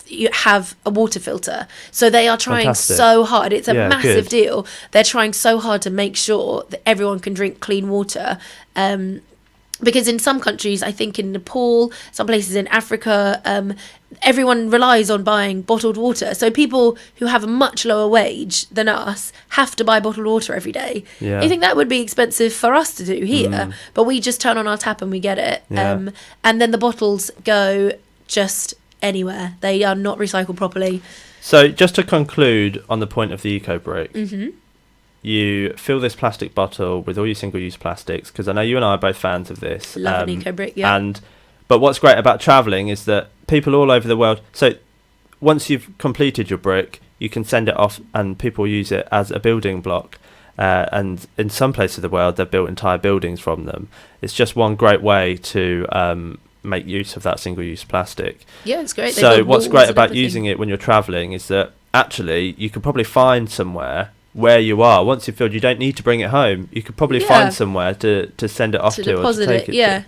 you have a water filter, so they are trying so hard. It's a massive deal. They're trying so hard to make sure that everyone can drink clean water. Because in some countries, I think in Nepal, some places in Africa, everyone relies on buying bottled water. So people who have a much lower wage than us have to buy bottled water every day. I think that would be expensive for us to do here, but we just turn on our tap and we get it. And then the bottles go just anywhere. They are not recycled properly. So just to conclude on the point of the eco brick, you fill this plastic bottle with all your single-use plastics, because I know you and I are both fans of this. Love an eco brick, But what's great about travelling is that people all over the world, so once you've completed your brick, you can send it off and people use it as a building block. And in some places of the world, they've built entire buildings from them. It's just one great way to make use of that single-use plastic. Yeah, it's great. So what's great about using it when you're travelling is that actually you could probably find somewhere where you are. Once you've filled, you don't need to bring it home. You could probably find somewhere to send it off to or to take it to.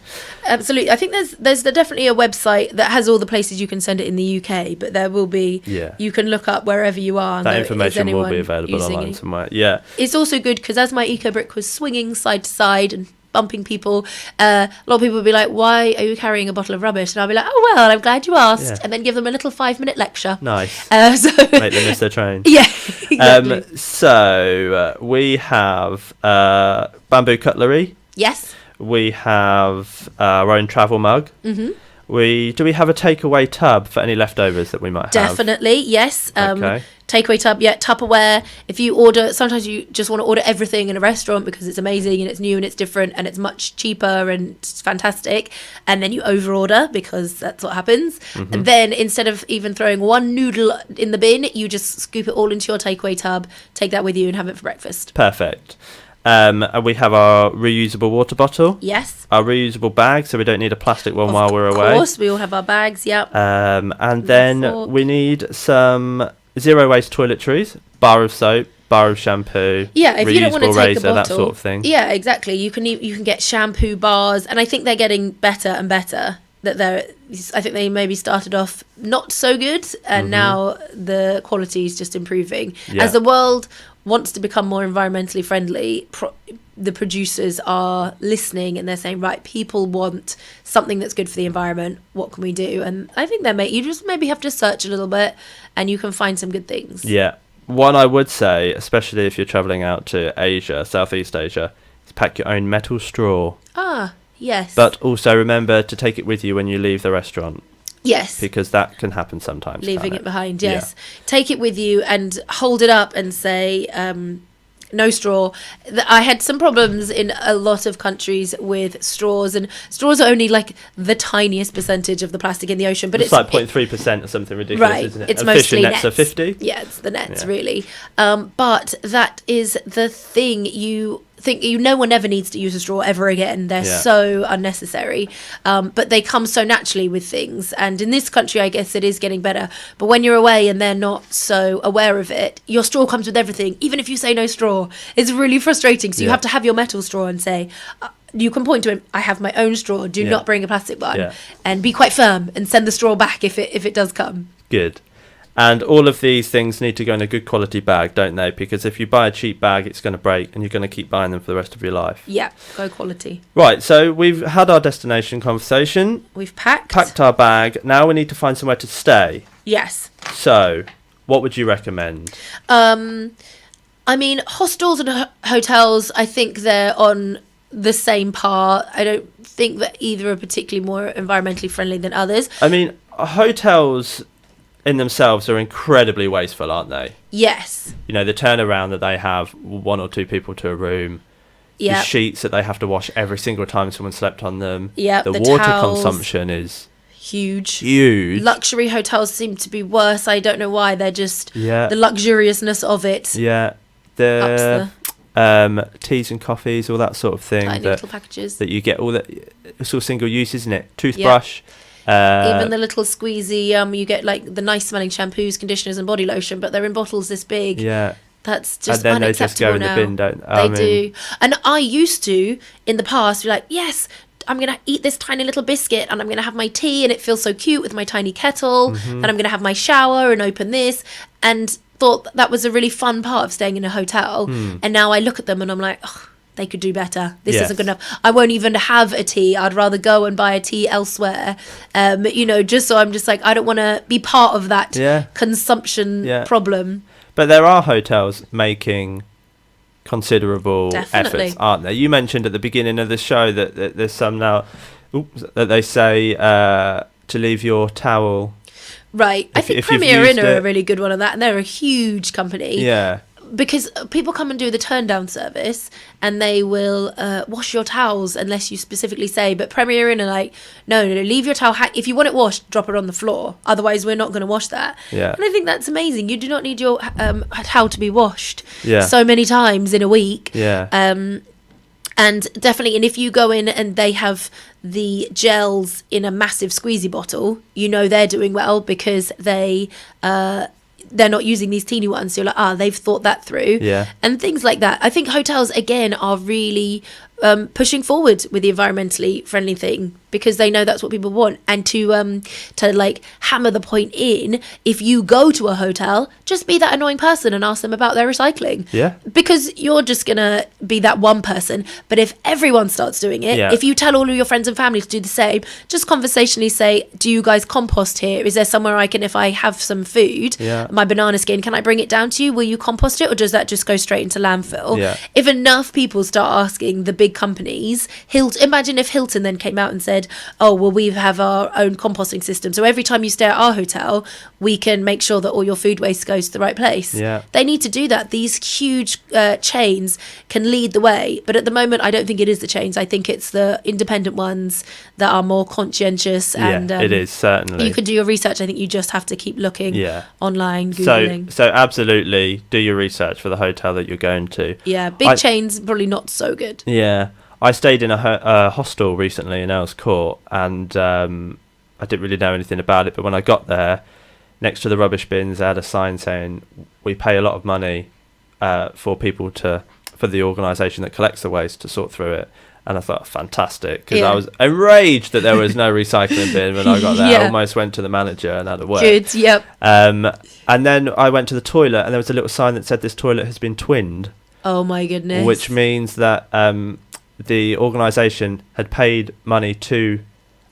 Absolutely. I think there's definitely a website that has all the places you can send it in the UK, but there will be, you can look up wherever you are. That information will be available online somewhere. Yeah. It's also good because as my eco brick was swinging side to side and bumping people, a lot of people would be like, why are you carrying a bottle of rubbish? And I'll be like, oh well, I'm glad you asked, and then give them a little 5-minute lecture. Nice. So make them miss their train. Exactly. So we have bamboo cutlery. Yes. We have our own travel mug. Do we have a takeaway tub for any leftovers that we might have? Definitely, yes. Okay. Takeaway tub, Tupperware. If you order, sometimes you just want to order everything in a restaurant because it's amazing and it's new and it's different and it's much cheaper and it's fantastic. And then you overorder because that's what happens. And then instead of even throwing one noodle in the bin, you just scoop it all into your takeaway tub, take that with you and have it for breakfast. Perfect. And we have our reusable water bottle. Yes. Our reusable bag, so we don't need a plastic one while we're away. Of course, we all have our bags, and then we need some zero waste toiletries, bar of soap, bar of shampoo, if you don't want to take razor, a bottle, that sort of thing. Yeah, exactly. You can get shampoo bars, and I think they're getting better and better. I think they maybe started off not so good, and now the quality is just improving. As the world wants to become more environmentally friendly, the producers are listening and they're saying, right, people want something that's good for the environment. What can we do? And I think you just maybe have to search a little bit and you can find some good things. Yeah. One I would say, especially if you're travelling out to Asia, Southeast Asia, is pack your own metal straw. Ah, yes. But also remember to take it with you when you leave the restaurant. Yes. Because that can happen sometimes. Leaving it behind, yes. Yeah. Take it with you and hold it up and say, no straw. I had some problems in a lot of countries with straws, and straws are only like the tiniest percentage of the plastic in the ocean. But it's like 0.3% or something ridiculous, right, isn't it? It's and mostly fishing nets are 50? Yeah, it's the nets, really. But that is the thing. No one ever needs to use a straw ever again. They're so unnecessary. But they come so naturally with things. And in this country, I guess it is getting better. But when you're away and they're not so aware of it, your straw comes with everything, even if you say no straw. It's really frustrating. So you have to have your metal straw and say, you can point to him, I have my own straw. Do not bring a plastic one. Yeah. And be quite firm and send the straw back if it does come. Good. And all of these things need to go in a good quality bag, don't they? Because if you buy a cheap bag, it's going to break and you're going to keep buying them for the rest of your life. Yeah, go quality. Right, so we've had our destination conversation. We've packed our bag. Now we need to find somewhere to stay. Yes. So, what would you recommend? I mean, hostels and hotels, I think they're on the same par. I don't think that either are particularly more environmentally friendly than others. I mean, hotels in themselves are incredibly wasteful, aren't they? Yes. You know, the turnaround that they have, 1 or 2 people to a room. Yeah. The sheets that they have to wash every single time someone slept on them. Yeah. The water towels, consumption is huge. Luxury hotels seem to be worse. I don't know why. They're just the luxuriousness of it. Yeah. The teas and coffees, all that sort of thing. Tiny little packages. That you get, all that. It's all single use, isn't it? Toothbrush. Yeah. Even the little squeezy, you get like the nice smelling shampoos, conditioners and body lotion, but they're in bottles this big. Yeah. That's just and then unacceptable they just go now. in the bin, don't they? Do. And I used to, in the past, be like, yes, I'm going to eat this tiny little biscuit and I'm going to have my tea and it feels so cute with my tiny kettle and I'm going to have my shower and open this, and thought that was a really fun part of staying in a hotel. And now I look at them and I'm like, oh, they could do better. This isn't good enough. I won't even have a tea. I'd rather go and buy a tea elsewhere. Just so I'm just like, I don't want to be part of that consumption problem. But there are hotels making considerable efforts, aren't there? You mentioned at the beginning of the show that there's some now that they say to leave your towel. Right. I think Premier Inn are a really good one on that, and they're a huge company. Yeah. Because people come and do the turn down service and they will wash your towels unless you specifically say, but Premier Inn are like, no, leave your towel. If you want it washed, drop it on the floor. Otherwise, we're not going to wash that. Yeah. And I think that's amazing. You do not need your towel to be washed so many times in a week. Yeah. And definitely, and if you go in and they have the gels in a massive squeezy bottle, you know they're doing well because they're not using these teeny ones. So you're like, they've thought that through. Yeah. And things like that. I think hotels, again, are really pushing forward with the environmentally friendly thing because they know that's what people want. And to like hammer the point in, if you go to a hotel, just be that annoying person and ask them about their recycling. Yeah. Because you're just going to be that one person. But if everyone starts doing it, if you tell all of your friends and family to do the same, just conversationally say, do you guys compost here? Is there somewhere I can, if I have some food, my banana skin, can I bring it down to you? Will you compost it? Or does that just go straight into landfill? Yeah. If enough people start asking the big companies, imagine if Hilton then came out and said, oh, well, we have our own composting system. So every time you stay at our hotel, we can make sure that all your food waste goes to the right place. Yeah. They need to do that. These huge chains can lead the way. But at the moment, I don't think it is the chains. I think it's the independent ones that are more conscientious. And it is, certainly. You can do your research. I think you just have to keep looking online, Googling. So absolutely do your research for the hotel that you're going to. Yeah, big chains, probably not so good. Yeah. I stayed in a hostel recently in Earls Court, and I didn't really know anything about it. But when I got there, next to the rubbish bins, they had a sign saying, "We pay a lot of money for the organisation that collects the waste to sort through it." And I thought, fantastic, because I was enraged that there was no recycling bin when I got there. I almost went to the manager and had a word. Good, yep. And then I went to the toilet, and there was a little sign that said this toilet has been twinned. Oh my goodness. Which means that the organisation had paid money to...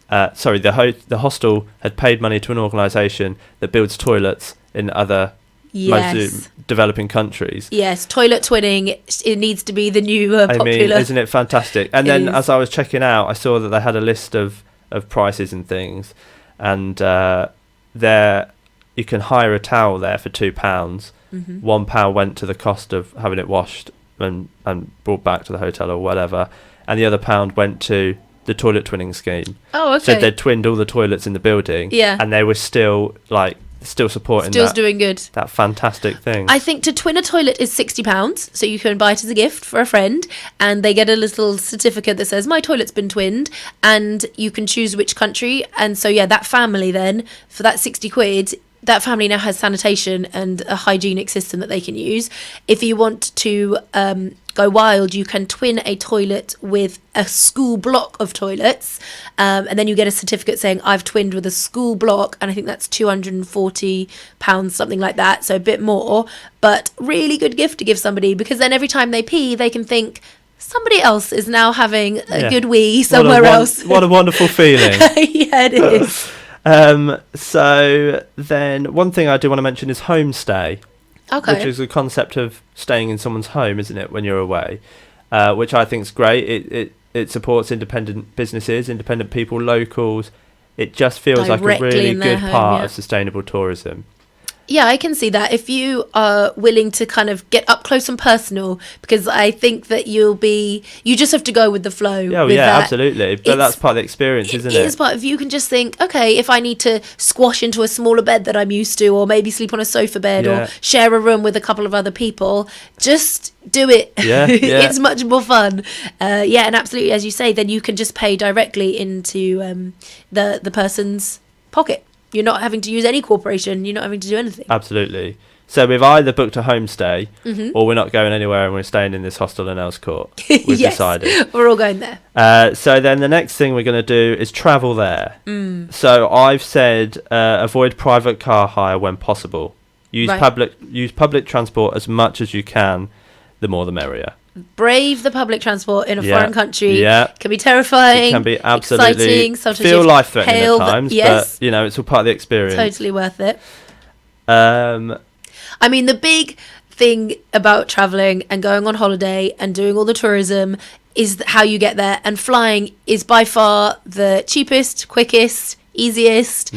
the hostel had paid money to an organisation that builds toilets in other most developing countries. Yes, toilet twinning, it needs to be the new popular. I mean, isn't it fantastic? And then as I was checking out, I saw that they had a list of prices and things, and there you can hire a towel there for £2. £1 went to the cost of having it washed and brought back to the hotel or whatever, and the other £1 went to the toilet twinning scheme. Oh, okay. So they'd twinned all the toilets in the building, and they were still supporting doing good. That fantastic thing. I think to twin a toilet is £60, so you can buy it as a gift for a friend, and they get a little certificate that says my toilet's been twinned, and you can choose which country. And so that family then, for that £60, that family now has sanitation and a hygienic system that they can use. If you want to go wild, you can twin a toilet with a school block of toilets, and then you get a certificate saying I've twinned with a school block, and I think that's £240, something like that, so a bit more, but really good gift to give somebody, because then every time they pee they can think somebody else is now having a good wee somewhere else. What a wonderful feeling. Yeah, it is. So then one thing I do want to mention is homestay. Okay. Which is the concept of staying in someone's home, isn't it, when you're away? Which I think is great. It supports independent businesses, independent people, locals. It just feels like a really good part of sustainable tourism. Yeah, I can see that. If you are willing to kind of get up close and personal, because I think that you just have to go with the flow. Yeah, absolutely. But that's part of the experience, isn't it? It is part of, you can just think, okay, if I need to squash into a smaller bed that I'm used to, or maybe sleep on a sofa bed, or share a room with a couple of other people, just do it. Yeah. It's much more fun. And absolutely, as you say, then you can just pay directly into the person's pocket. You're not having to use any corporation. You're not having to do anything. Absolutely. So we've either booked a homestay, or we're not going anywhere and we're staying in this hostel in Earls Court. We've decided. We're all going there. So then the next thing we're going to do is travel there. So I've said avoid private car hire when possible. Use public transport as much as you can. The more the merrier. Brave the public transport in a foreign country. Yeah. Can be terrifying. It can be absolutely exciting. Sometimes feel life-threatening at times, but it's all part of the experience. Totally worth it. I mean, the big thing about traveling and going on holiday and doing all the tourism is how you get there, and flying is by far the cheapest, quickest, easiest,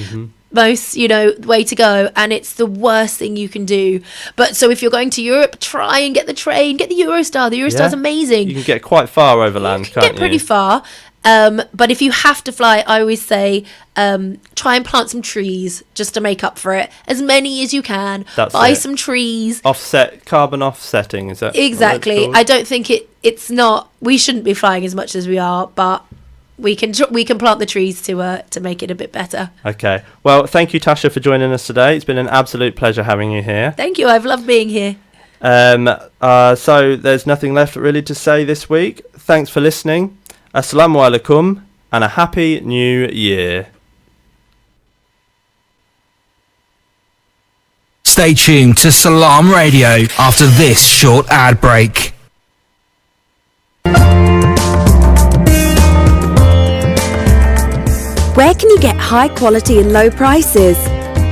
most way to go, and it's the worst thing you can do. But so if you're going to Europe, try and get the train, get the Eurostar. The Eurostar's amazing. You can get quite far overland, can't you? Get pretty far. But if you have to fly, I always say try and plant some trees just to make up for it. As many as you can. Buy some trees. Carbon offsetting, is that exactly? I don't think it's not. We shouldn't be flying as much as we are, but we can plant the trees to make it a bit better. Okay. Well, thank you, Tasha, for joining us today. It's been an absolute pleasure having you here. Thank you. I've loved being here. So there's nothing left really to say this week. Thanks for listening. Assalamu alaikum and a happy new year. Stay tuned to Salam Radio after this short ad break. Where can you get high quality and low prices?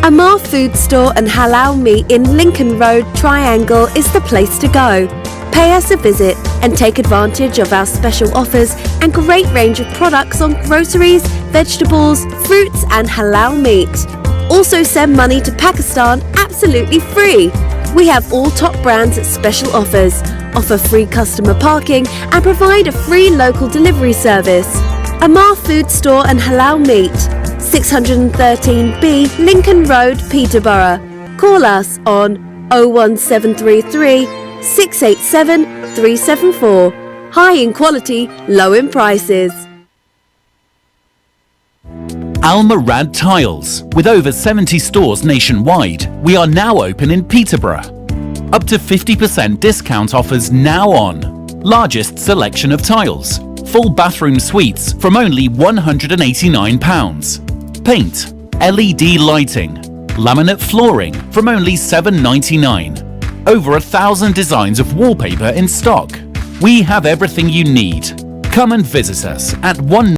Amar Food Store and Halal Meat in Lincoln Road, Triangle is the place to go. Pay us a visit and take advantage of our special offers and great range of products on groceries, vegetables, fruits and halal meat. Also send money to Pakistan absolutely free. We have all top brands at special offers, offer free customer parking and provide a free local delivery service. Amar Food Store and Halal Meat, 613B Lincoln Road, Peterborough. Call us on 01733 687 374. High in quality, low in prices. Al Murad Tiles. With over 70 stores nationwide, we are now open in Peterborough. Up to 50% discount offers now on. Largest selection of tiles. Full bathroom suites from only £189. Paint, LED lighting, Laminate flooring from only $7.99. Over 1,000 designs of wallpaper in stock. We have everything you need. Come and visit us at 1